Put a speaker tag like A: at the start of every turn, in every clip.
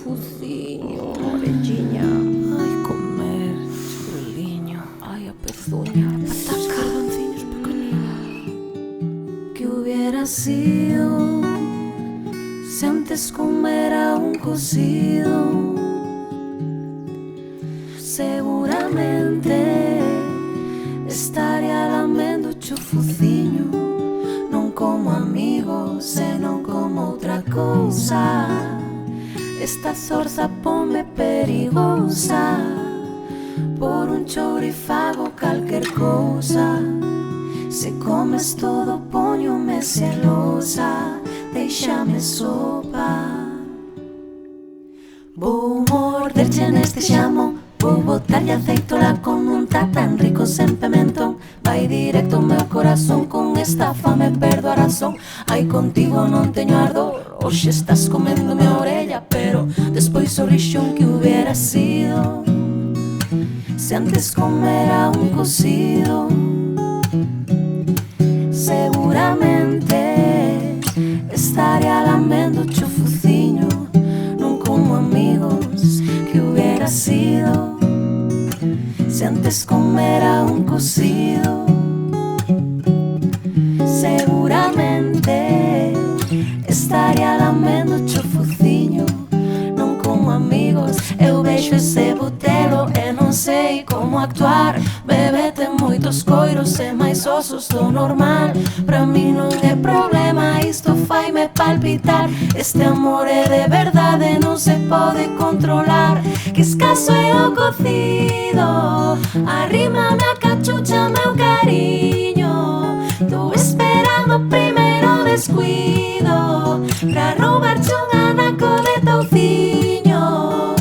A: focinho, orelhinha.
B: Ai, comer, cholinho.
A: Ai, a pezuña,
B: Os carboncillos pequeninos.
C: Que hubiera sido si antes comer un cocido? Seguramente estaría lamendo o focinho, non como amigo, senón como outra cousa. Esta zorza ponme perigosa, por un chourifago calquer cousa. Se comes todo póñome celosa, déixame sopa. Vou morderche neste xamón, vou botarlle aceitola con un tan rico sen pimentón. Vai directo ao meu corazón, con esta fame perdo a razón. Ai, contigo non teño ardor, hoxe estás comendo a orella, pero despois o rixón que hubiera sido se antes comera un cocido. Seguramente estaría lamendo o focinho, non como amigos. Que hubiera sido se antes comera un cocido? Seguramente estaría lamendo o focinho, non como amigos. Eu vexo ese botelo e non sei como actuar. Bebé ten moitos coiros e máis osos do normal. Pra mí non é problema, isto faime palpitar. Este amor é de verdade, non se pode controlar. Que escaso é o cocido, arrímame a cachucha, meu cariño. Tô esperando o primeiro descuido pra roubar-te un anaco de touciño.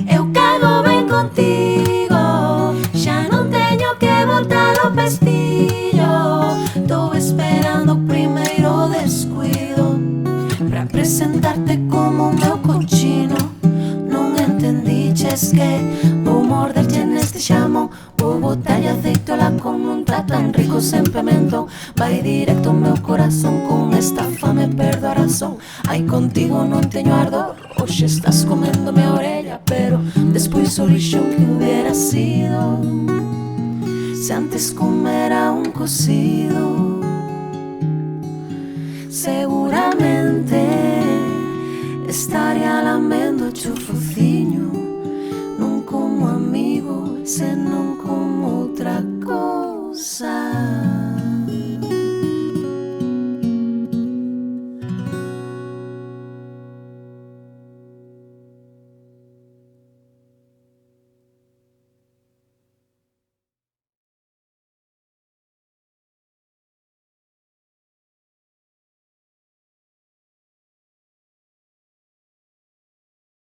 C: Eu cago ben contigo, xa non teño que voltar ao pestillo. Tô esperando o primeiro descuido pra presentarte como o meu cochino. Non entendiches que vou morderche neste xamón, vou botarlle aceitola con un tan rico sen pimentón. Vai directo ao meu corazón, con esta fame perdo a razón. Ai, contigo non teño ardor, hoxe estás comendome a orella, pero despois o lixón que hubiera sido se antes comera un cocido. Seguramente estaría lamendo o focinho, non como amigo, senón como